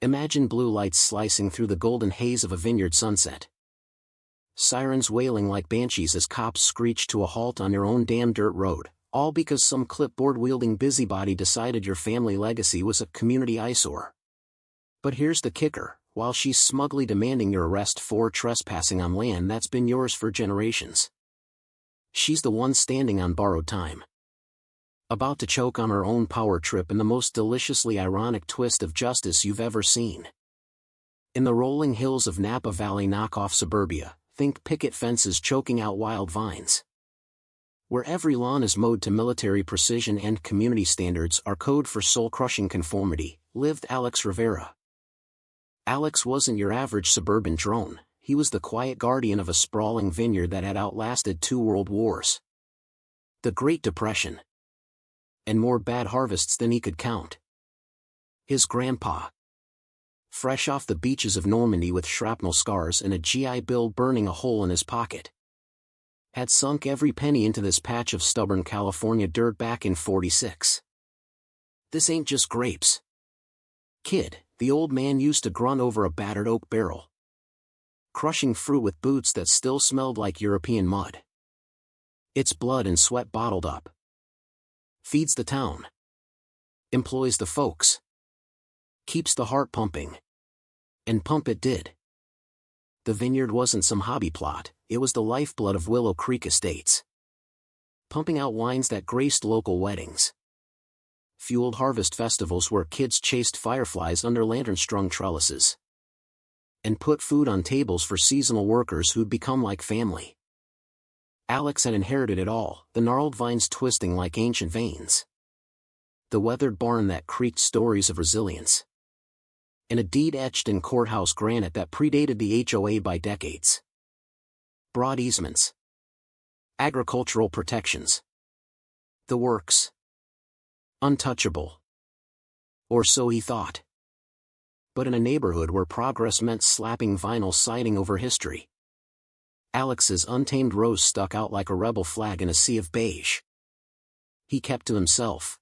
Imagine blue lights slicing through the golden haze of a vineyard sunset. Sirens wailing like banshees as cops screech to a halt on your own damn dirt road, all because some clipboard-wielding busybody decided your family legacy was a community eyesore. But here's the kicker: while she's smugly demanding your arrest for trespassing on land that's been yours for generations, she's the one standing on borrowed time. About to choke on her own power trip in the most deliciously ironic twist of justice you've ever seen. In the rolling hills of Napa Valley knockoff suburbia, think picket fences choking out wild vines. Where every lawn is mowed to military precision and community standards are code for soul-crushing conformity, lived Alex Rivera. Alex wasn't your average suburban drone, he was the quiet guardian of a sprawling vineyard that had outlasted 2 world wars, the Great Depression, and more bad harvests than he could count. His grandpa, fresh off the beaches of Normandy with shrapnel scars and a GI Bill burning a hole in his pocket, had sunk every penny into this patch of stubborn California dirt back in '46. "This ain't just grapes, kid," the old man used to grunt over a battered oak barrel, crushing fruit with boots that still smelled like European mud. "It's blood and sweat bottled up. Feeds the town, employs the folks, keeps the heart pumping." And pump it did. The vineyard wasn't some hobby plot, it was the lifeblood of Willow Creek Estates. Pumping out wines that graced local weddings, fueled harvest festivals where kids chased fireflies under lantern-strung trellises, and put food on tables for seasonal workers who'd become like family. Alex had inherited it all, the gnarled vines twisting like ancient veins, the weathered barn that creaked stories of resilience, and a deed etched in courthouse granite that predated the HOA by decades. Broad easements, agricultural protections, the works. Untouchable. Or so he thought. But in a neighborhood where progress meant slapping vinyl siding over history, Alex's untamed rose stuck out like a rebel flag in a sea of beige. He kept to himself,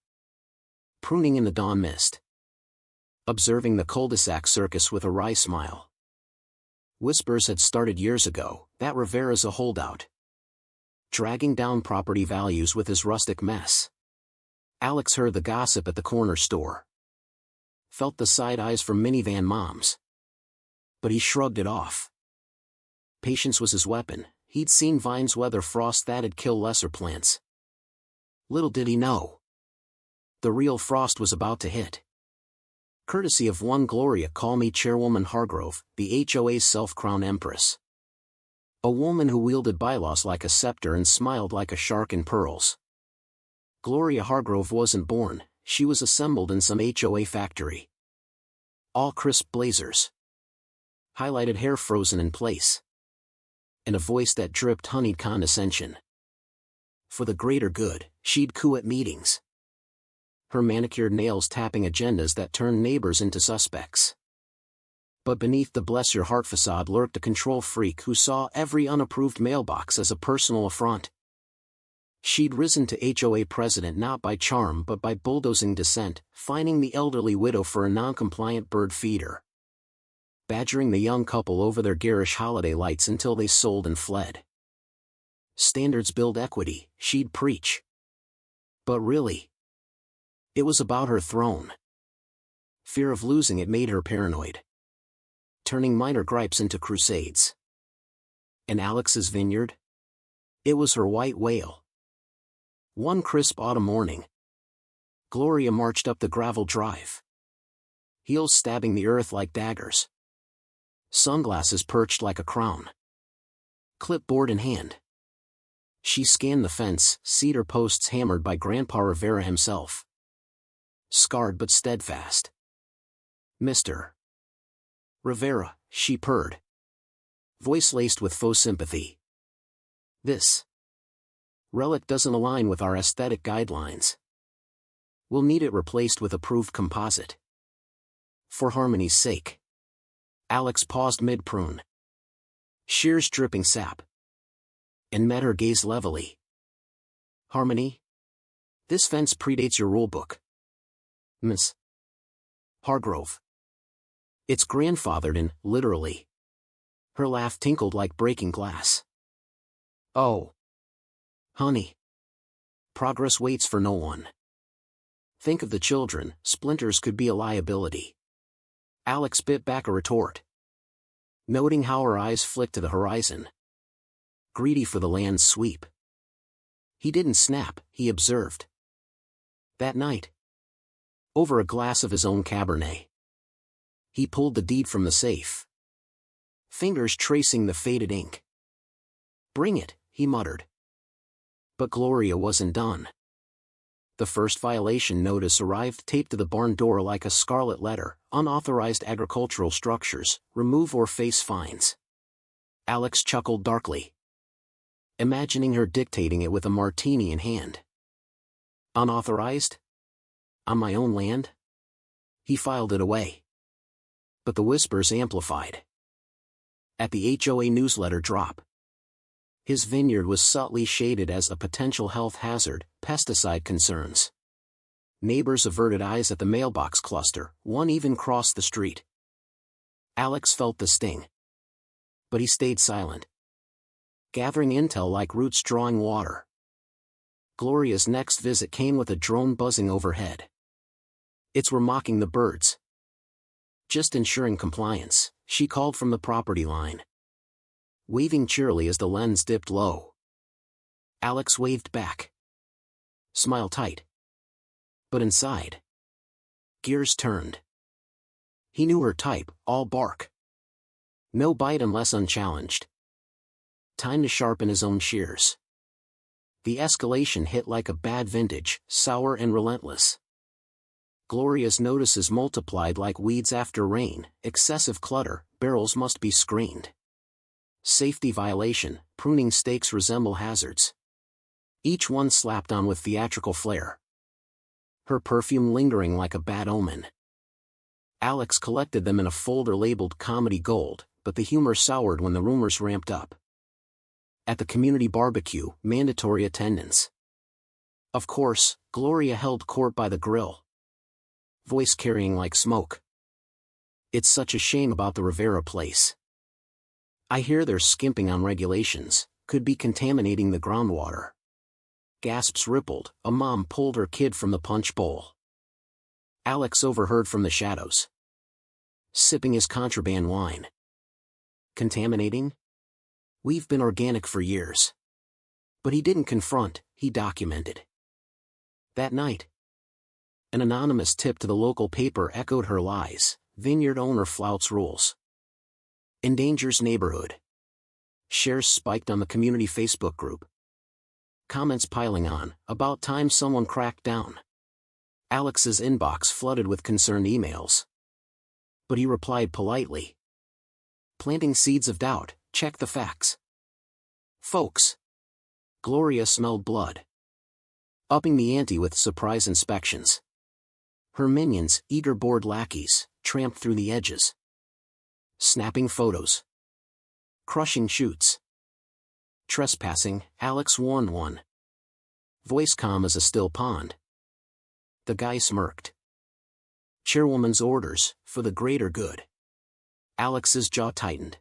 pruning in the dawn mist, observing the cul-de-sac circus with a wry smile. Whispers had started years ago that Rivera's a holdout, dragging down property values with his rustic mess. Alex heard the gossip at the corner store, felt the side eyes from minivan moms, but he shrugged it off. Patience was his weapon. He'd seen vines weather frost that'd kill lesser plants. Little did he know, the real frost was about to hit. Courtesy of one Gloria Call Me Chairwoman Hargrove, the HOA's self-crowned empress. A woman who wielded bylaws like a scepter and smiled like a shark in pearls. Gloria Hargrove wasn't born, she was assembled in some HOA factory. All crisp blazers, highlighted hair frozen in place, and a voice that dripped honeyed condescension. For the greater good, she'd coo at meetings, her manicured nails tapping agendas that turned neighbors into suspects. But beneath the bless-your-heart facade lurked a control freak who saw every unapproved mailbox as a personal affront. She'd risen to HOA president not by charm but by bulldozing dissent, fining the elderly widow for a non-compliant bird feeder, badgering the young couple over their garish holiday lights until they sold and fled. Standards build equity, she'd preach. But really, it was about her throne. Fear of losing it made her paranoid, turning minor gripes into crusades. And Alex's vineyard? It was her white whale. One crisp autumn morning, Gloria marched up the gravel drive, heels stabbing the earth like daggers, sunglasses perched like a crown, clipboard in hand. She scanned the fence, cedar posts hammered by Grandpa Rivera himself. Scarred but steadfast. "Mr. Rivera," she purred, voice laced with faux sympathy. "This relic doesn't align with our aesthetic guidelines. We'll need it replaced with approved composite. For harmony's sake." Alex paused mid-prune, shears dripping sap, and met her gaze levelly. "Harmony? This fence predates your rulebook, Miss Hargrove." It's grandfathered in, literally. Her laugh tinkled like breaking glass. Oh. Honey. Progress waits for no one. Think of the children, splinters could be a liability. Alex bit back a retort, noting how her eyes flicked to the horizon. Greedy for the land's sweep. He didn't snap, he observed. That night, over a glass of his own Cabernet, he pulled the deed from the safe, fingers tracing the faded ink. Bring it, he muttered. But Gloria wasn't done. The first violation notice arrived taped to the barn door like a scarlet letter: unauthorized agricultural structures, remove or face fines. Alex chuckled darkly, imagining her dictating it with a martini in hand. Unauthorized? On my own land? He filed it away. But the whispers amplified. At the HOA newsletter drop, his vineyard was subtly shaded as a potential health hazard, pesticide concerns. Neighbors averted eyes at the mailbox cluster, one even crossed the street. Alex felt the sting. But he stayed silent, gathering intel like roots drawing water. Gloria's next visit came with a drone buzzing overhead. Its were mocking the birds. Just ensuring compliance, she called from the property line, waving cheerily as the lens dipped low. Alex waved back. Smile tight. But inside, gears turned. He knew her type, all bark. No bite unless unchallenged. Time to sharpen his own shears. The escalation hit like a bad vintage, sour and relentless. Gloria's notices multiplied like weeds after rain: excessive clutter, barrels must be screened. Safety violation, pruning stakes resemble hazards. Each one slapped on with theatrical flair. Her perfume lingering like a bad omen. Alex collected them in a folder labeled Comedy Gold, but the humor soured when the rumors ramped up. At the community barbecue, mandatory attendance. Of course, Gloria held court by the grill, voice carrying like smoke. It's such a shame about the Rivera place. I hear they're skimping on regulations, could be contaminating the groundwater. Gasps rippled, a mom pulled her kid from the punch bowl. Alex overheard from the shadows, sipping his contraband wine. Contaminating? We've been organic for years. But he didn't confront, he documented. That night, an anonymous tip to the local paper echoed her lies: vineyard owner flouts rules, endangers neighborhood. Shares spiked on the community Facebook group. Comments piling on, about time someone cracked down. Alex's inbox flooded with concerned emails. But he replied politely, planting seeds of doubt: check the facts, folks. Gloria smelled blood, upping the ante with surprise inspections. Her minions, eager bored lackeys, tramped through the edges, snapping photos, crushing shoots. Trespassing, Alex warned one, voice calm as a still pond. The guy smirked. Chairwoman's orders, for the greater good. Alex's jaw tightened.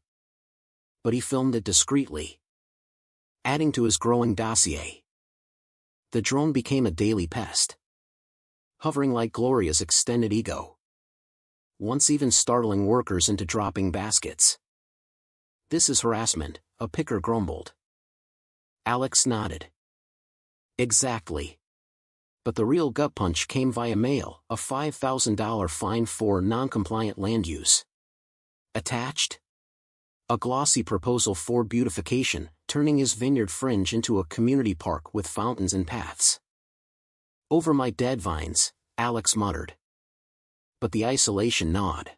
But he filmed it discreetly, adding to his growing dossier. The drone became a daily pest, hovering like Gloria's extended ego, once even startling workers into dropping baskets. This is harassment, a picker grumbled. Alex nodded. Exactly. But the real gut punch came via mail: a $5,000 fine for non-compliant land use. Attached? A glossy proposal for beautification, turning his vineyard fringe into a community park with fountains and paths. Over my dead vines, Alex muttered. But the isolation gnawed.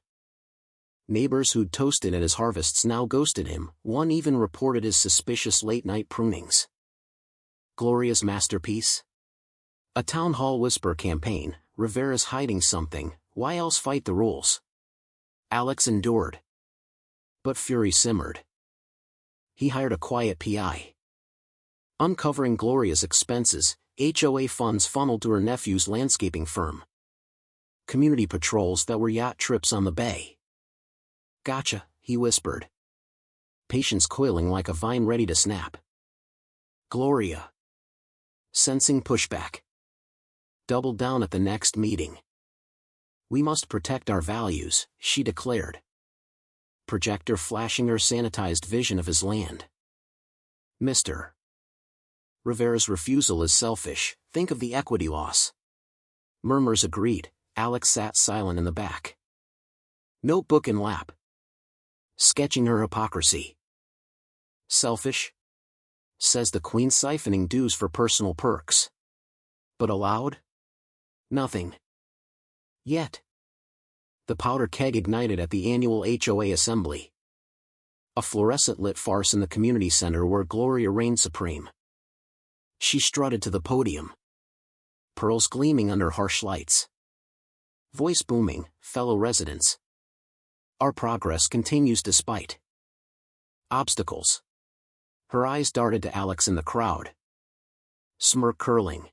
Neighbors who'd toasted at his harvests now ghosted him, one even reported his suspicious late-night prunings. Gloria's masterpiece? A town hall whisper campaign: Rivera's hiding something, why else fight the rules? Alex endured. But fury simmered. He hired a quiet PI. Uncovering Gloria's expenses, HOA funds funneled to her nephew's landscaping firm. Community patrols that were yacht trips on the bay. Gotcha, he whispered. Patience coiling like a vine ready to snap. Gloria, sensing pushback, doubled down at the next meeting. We must protect our values, she declared. Projector flashing her sanitized vision of his land. Mr. Rivera's refusal is selfish, think of the equity loss. Murmurs agreed. Alex sat silent in the back, notebook in lap, sketching her hypocrisy. Selfish? Says the Queen, siphoning dues for personal perks. But aloud? Nothing. Yet. The powder keg ignited at the annual HOA assembly. A fluorescent-lit farce in the community center where Gloria reigned supreme. She strutted to the podium, pearls gleaming under harsh lights. Voice booming, fellow residents. Our progress continues despite obstacles. Her eyes darted to Alex in the crowd. Smirk curling.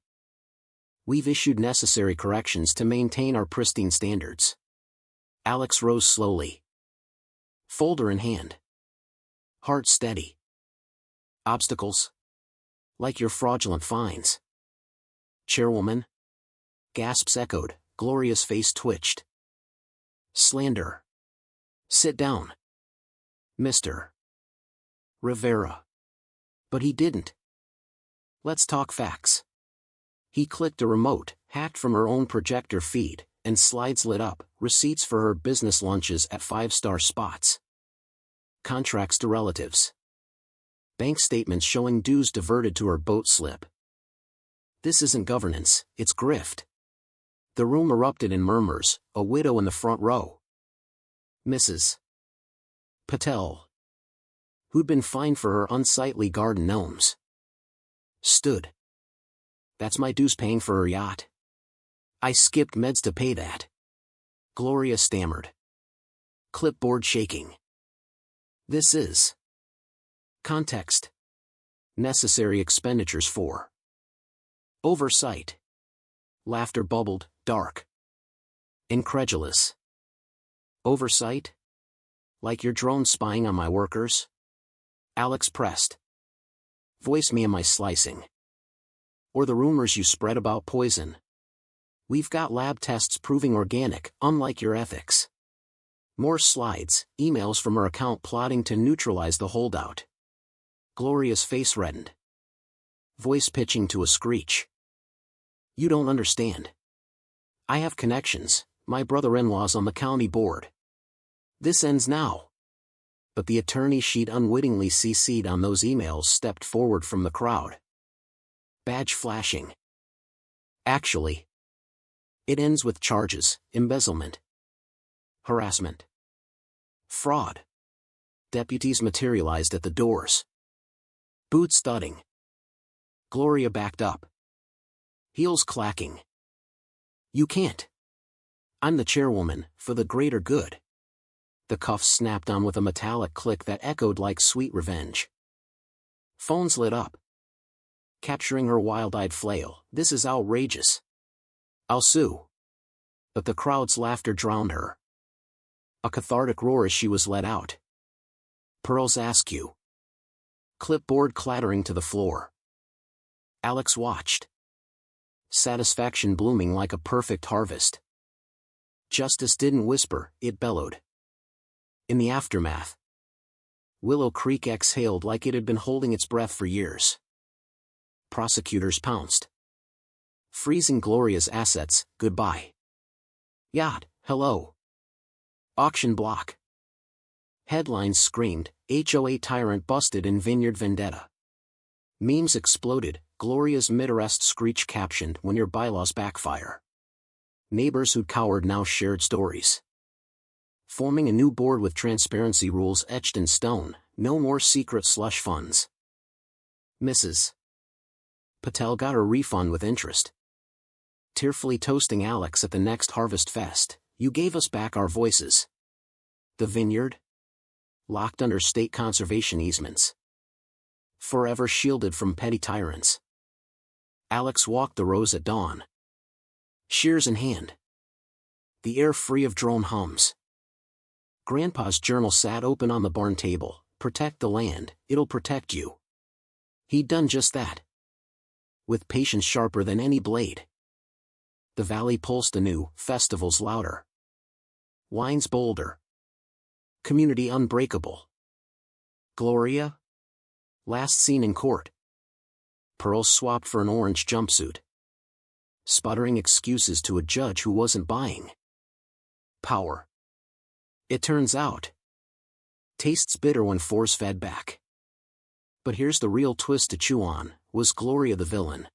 We've issued necessary corrections to maintain our pristine standards. Alex rose slowly, folder in hand, heart steady. Obstacles? Like your fraudulent fines. Chairwoman? Gasps echoed. Gloria's face twitched. Slander. Sit down. Mr. Rivera. But he didn't. Let's talk facts. He clicked a remote, hacked from her own projector feed, and slides lit up, receipts for her business lunches at 5-star spots. Contracts to relatives. Bank statements showing dues diverted to her boat slip. This isn't governance, it's grift. The room erupted in murmurs, a widow in the front row. Mrs. Patel, who'd been fined for her unsightly garden gnomes, stood. That's my dues paying for her yacht. I skipped meds to pay that. Gloria stammered. Clipboard shaking. This is context. Necessary expenditures for oversight. Laughter bubbled, dark. Incredulous. Oversight? Like your drone spying on my workers? Alex pressed. Voice me, am I slicing? Or the rumors you spread about poison? We've got lab tests proving organic, unlike your ethics. More slides, emails from her account plotting to neutralize the holdout. Gloria's face reddened. Voice pitching to a screech. You don't understand. I have connections, my brother-in-law's on the county board. This ends now. But the attorney she'd unwittingly CC'd on those emails stepped forward from the crowd. Badge flashing. Actually, it ends with charges, embezzlement, harassment, fraud. Deputies materialized at the doors. Boots thudding. Gloria backed up. Heels clacking. You can't. I'm the chairwoman, for the greater good. The cuffs snapped on with a metallic click that echoed like sweet revenge. Phones lit up, capturing her wild-eyed flail. This is outrageous. I'll sue. But the crowd's laughter drowned her. A cathartic roar as she was let out. Pearls Askew. Clipboard clattering to the floor. Alex watched. Satisfaction blooming like a perfect harvest. Justice didn't whisper, it bellowed. In the aftermath, Willow Creek exhaled like it had been holding its breath for years. Prosecutors pounced. Freezing Gloria's assets, goodbye. Yacht, hello. Auction block. Headlines screamed, HOA tyrant busted in Vineyard vendetta. Memes exploded, Gloria's mid-arrest screech captioned, when your bylaws backfire. Neighbors who'd cowered now shared stories. Forming a new board with transparency rules etched in stone, no more secret slush funds. Mrs. Patel got her refund with interest. Tearfully toasting Alex at the next Harvest Fest, you gave us back our voices. The vineyard? Locked under state conservation easements. Forever shielded from petty tyrants. Alex walked the rows at dawn. Shears in hand. The air free of drone hums. Grandpa's journal sat open on the barn table. Protect the land, it'll protect you. He'd done just that. With patience sharper than any blade. The valley pulsed anew, festivals louder. Wines bolder. Community unbreakable. Gloria? Last seen in court. Pearls swapped for an orange jumpsuit. Sputtering excuses to a judge who wasn't buying. Power. It turns out. Tastes bitter when force-fed back. But here's the real twist to chew on. Was Gloria the villain?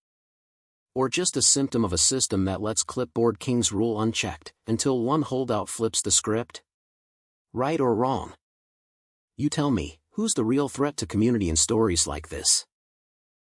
Or just a symptom of a system that lets clipboard kings rule unchecked, until one holdout flips the script? Right or wrong? You tell me, who's the real threat to community in stories like this?